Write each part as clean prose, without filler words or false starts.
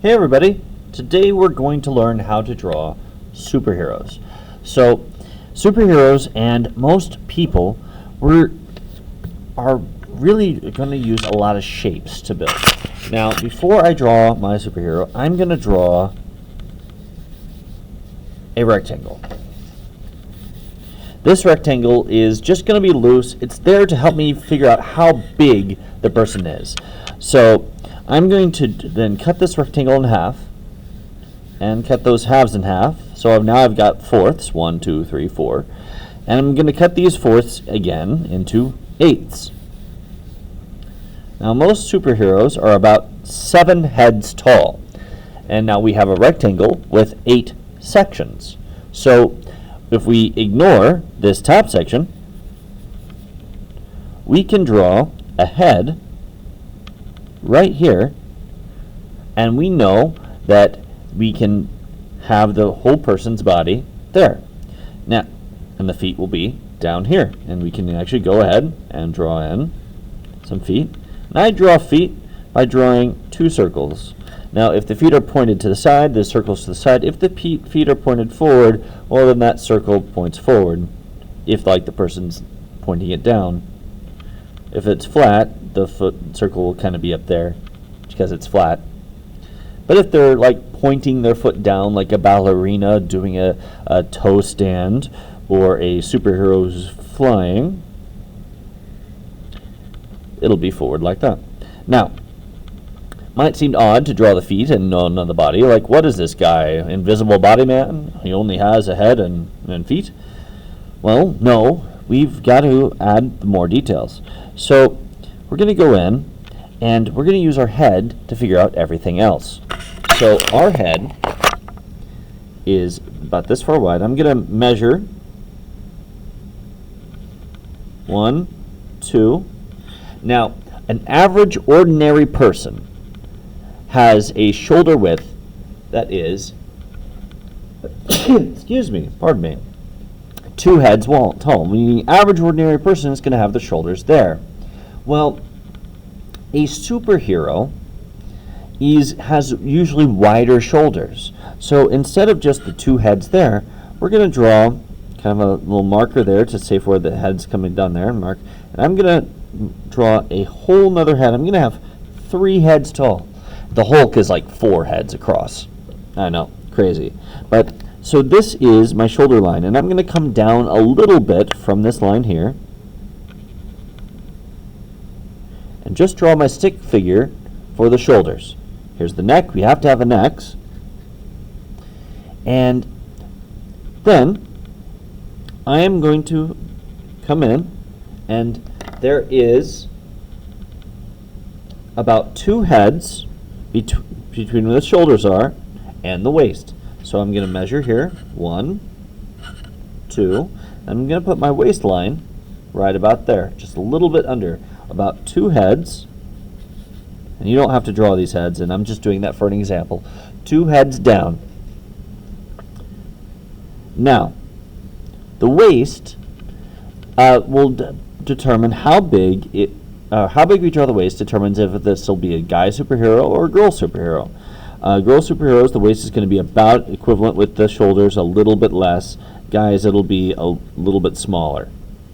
Hey everybody, today we're going to learn how to draw superheroes. So, superheroes and most people are really going to use a lot of shapes to build. Now, before I draw my superhero, I'm going to draw a rectangle. This rectangle is just going to be loose. It's there to help me figure out how big the person is. So, I'm going to then cut this rectangle in half and cut those halves in half. So now I've got fourths, 1, 2, 3, 4. And I'm going to cut these fourths again into eighths. Now most superheroes are about 7 heads tall. And now we have a rectangle with 8 sections. So if we ignore this top section, we can draw a head right here, and we know that we can have the whole person's body there. Now, and the feet will be down here, and we can actually go ahead and draw in some feet. And I draw feet by drawing 2 circles. Now, if the feet are pointed to the side, the circle's to the side. If the feet are pointed forward, well, then that circle points forward, if like the person's pointing it down. If it's flat, the foot circle will kind of be up there because it's flat. But if they're like pointing their foot down like a ballerina doing a toe stand or a superhero who's flying, it'll be forward like that. Now, might seem odd to draw the feet and none of the body. Like, what is this guy? Invisible body man? He only has a head and feet? Well, no. We've got to add more details. So we're going to go in and we're going to use our head to figure out everything else. So our head is about this far wide. I'm going to measure 1, 2. Now, an average ordinary person has a shoulder width that is, excuse me, pardon me, 2 heads tall. Meaning the average ordinary person is going to have the shoulders there. Well, a superhero has usually wider shoulders. So instead of just the 2 heads there, we're going to draw kind of a little marker there to say where the head's coming down there and mark. And I'm going to draw a whole nother head. I'm going to have 3 heads tall. The Hulk is like 4 heads across. I know, crazy. But so this is my shoulder line, and I'm going to come down a little bit from this line here and just draw my stick figure for the shoulders. Here's the neck. We have to have a neck. And then I am going to come in, and there is about 2 heads between where the shoulders are and the waist. So I'm going to measure here, 1, 2, and I'm going to put my waistline right about there, just a little bit under, about 2 heads, and you don't have to draw these heads, and I'm just doing that for an example. 2 heads down. Now, the waist will determine how big we draw the waist determines if this will be a guy superhero or a girl superhero. Girl superheroes, the waist is going to be about equivalent with the shoulders, a little bit less. Guys, it'll be a little bit smaller.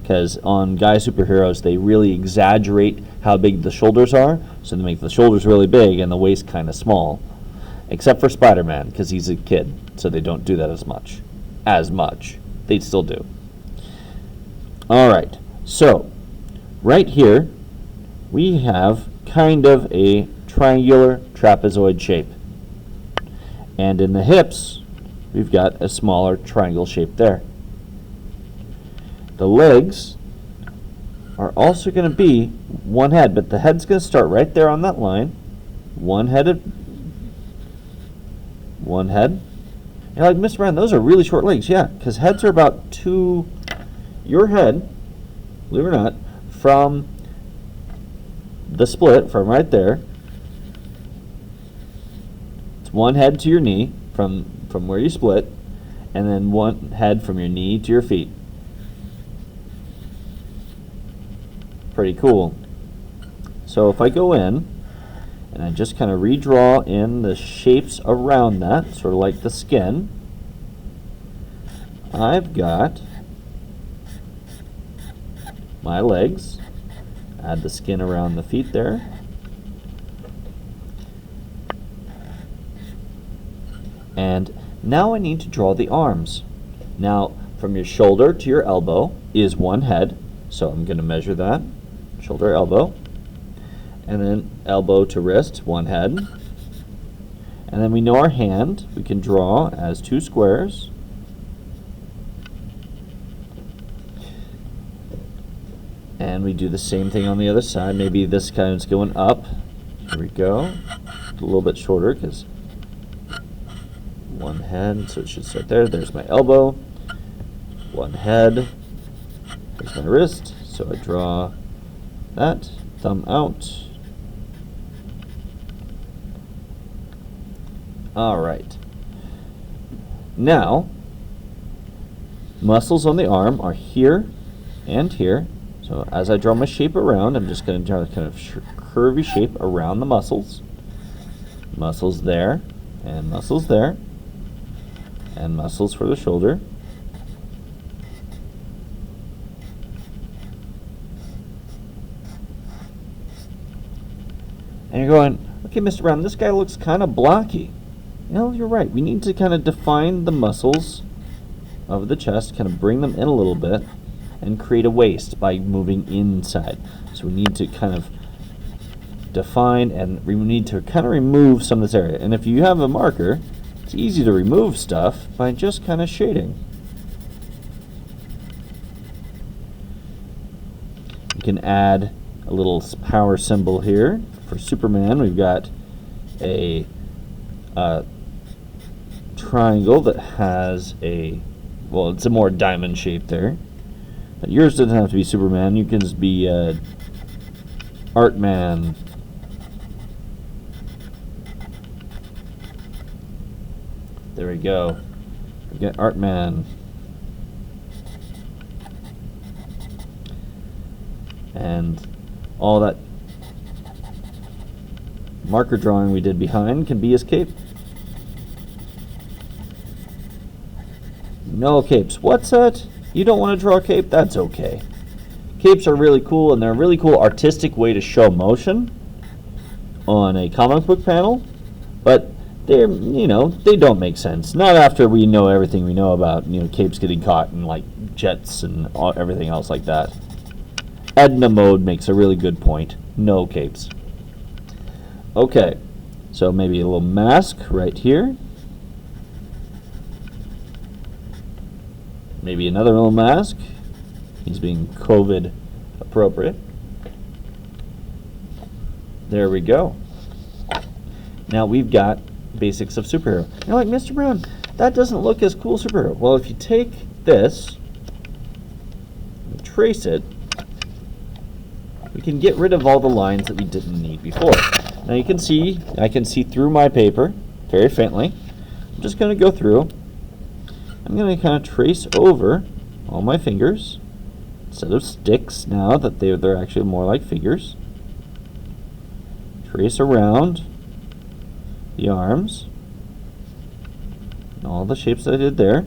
Because on guy superheroes, they really exaggerate how big the shoulders are, so they make the shoulders really big and the waist kind of small. Except for Spider-Man, because he's a kid, so they don't do that as much. They still do. Alright, so right here, we have kind of a triangular trapezoid shape. And in the hips, we've got a smaller triangle shape there. The legs are also going to be 1 head, but the head's going to start right there on that line. 1 head. You're like, Mr. Brown, those are really short legs. Yeah, because heads are about 2. Your head, believe it or not, from the split, from right there, it's 1 head to your knee from where you split, and then 1 head from your knee to your feet. Pretty cool. So if I go in And I just kind of redraw in the shapes around that, sort of like the skin. I've got my legs. Add the skin around the feet there. And now I need to draw the arms. Now, from your shoulder to your elbow is one head, so I'm going to measure that. Shoulder, elbow. And then elbow to wrist, one head. And then we know our hand, we can draw as two squares. And we do the same thing on the other side. Maybe this kind is going up. Here we go. A little bit shorter because one head, so it should start there. There's my elbow. One head. There's my wrist. So I draw that. Thumb out. All right. Now, muscles on the arm are here and here. So as I draw my shape around, I'm just going to draw a kind of curvy shape around the muscles. Muscles there, and muscles there, and muscles for the shoulder. And you're going, okay, Mr. Brown, this guy looks kind of blocky. No, you're right. We need to kind of define the muscles of the chest, kind of bring them in a little bit, and create a waist by moving inside. So we need to kind of define, and we need to kind of remove some of this area. And if you have a marker, it's easy to remove stuff by just kind of shading. You can add a little power symbol here. For Superman, we've got a triangle that has well, it's a more diamond shape there. But yours doesn't have to be Superman. You can just be Artman. There we go. We got Artman. And all that marker drawing we did behind can be his cape. No capes. What's that? You don't want to draw a cape? That's okay. Capes are really cool, and they're a really cool artistic way to show motion on a comic book panel, but they're, they don't make sense. Not after we know everything we know about, capes getting caught in like jets and everything else like that. Edna Mode makes a really good point. No capes. Okay, so maybe a little mask right here. Maybe another little mask. He's being COVID appropriate. There we go. Now we've got basics of superhero. You're like, Mr. Brown, that doesn't look as cool superhero. Well, if you take this and trace it, we can get rid of all the lines that we didn't need before. Now you can see, I can see through my paper very faintly. I'm just going to go through. I'm going to kind of trace over all my fingers instead of sticks now that they're actually more like figures. Trace around the arms and all the shapes that I did there.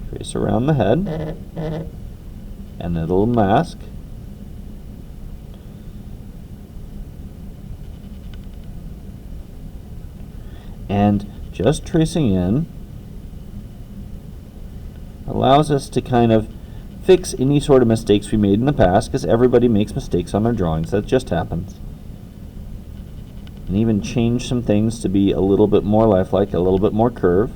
Trace around the head and the little mask. And just tracing in allows us to kind of fix any sort of mistakes we made in the past, because everybody makes mistakes on their drawings. That just happens. And even change some things to be a little bit more lifelike, a little bit more curve.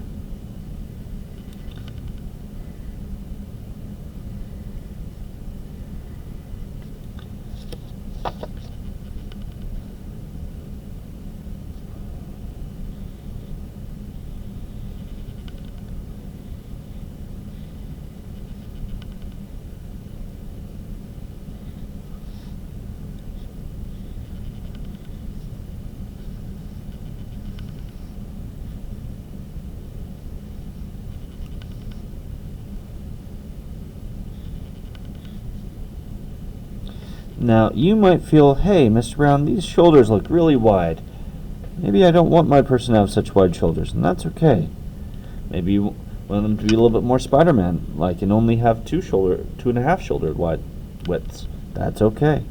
Now, you might feel, hey, Mr. Brown, these shoulders look really wide. Maybe I don't want my person to have such wide shoulders, and that's okay. Maybe you want them to be a little bit more Spider-Man, like, and only have 2.5 shoulder wide widths. That's okay.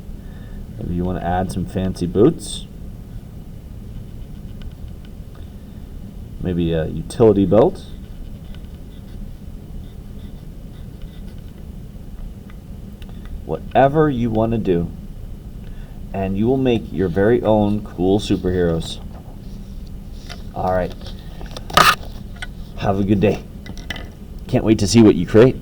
Maybe you want to add some fancy boots. Maybe a utility belt. Whatever you want to do, and you will make your very own cool superheroes. All right. Have a good day. Can't wait to see what you create.